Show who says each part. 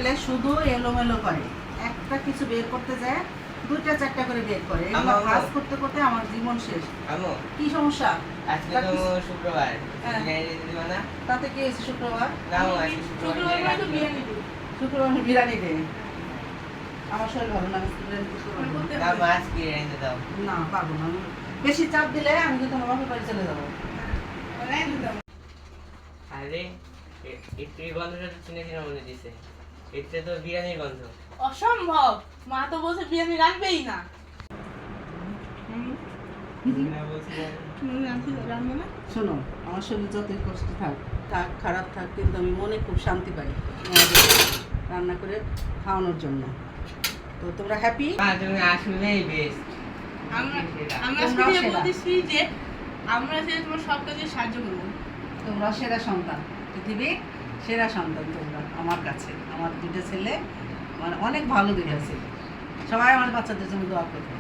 Speaker 1: হলে শুধু এলোমেলো করে, একটা কিছু বের করতে যায় দুইটা চারটা করে বের করে, এগুলো ভাঁজ করতে করতে আমার জীবন শেষ। কি সমস্যা?
Speaker 2: আজকে তো শুক্রবার,
Speaker 1: হ্যাঁ।
Speaker 2: বিরিয়ানি দিবা না?
Speaker 1: তাতে কি হয়েছে? শুক্রবার
Speaker 2: নাও আজকে শুক্রবার
Speaker 1: শুক্রবার বিরিয়ানি দে। আমার শরীর ভালো না, আমি বিরিয়ানি করতে পারবো না।
Speaker 2: না মাছ বিরিয়ানি দাও।
Speaker 1: না পারবো না, আমি বেশি চাপ দিলে আমি কিন্তু আমার বাপের বাড়ি চলে যাবো।
Speaker 2: আরে একটু এই গন্ধটা তো চিনে চিনে মনে দিছে, এটা তো বিরিয়ানির গন্ধ।
Speaker 3: অসম্ভব, মা তো বলছে বিরিয়ানি রাখবেই না।
Speaker 2: না বলছি না।
Speaker 3: রাখবে না?
Speaker 1: শোনো, আমার শরীর যতই কষ্ট থাক থাক খারাপ থাক, কিন্তু আমি মনে খুব শান্তি পাই তোমাদের রান্না করে খাওয়ানোর জন্য। তো তোমরা হ্যাপি?
Speaker 2: তুমি আসলেই বেস্ট।
Speaker 3: আমরা
Speaker 1: তোমরাও
Speaker 3: শুধু
Speaker 1: সেরা।
Speaker 3: বলতেছি যে আমরা যে তোমার সব কাজে সাহায্য করবো।
Speaker 1: তোমরা সেরা সন্তান, পৃথিবীর সেরা সন্তান তোমরা আমার কাছে। আমার দুটো ছেলে, আমার অনেক ভালো দুটো ছেলে। সবাই আমার বাচ্চাদের জন্য দোয়া করবে।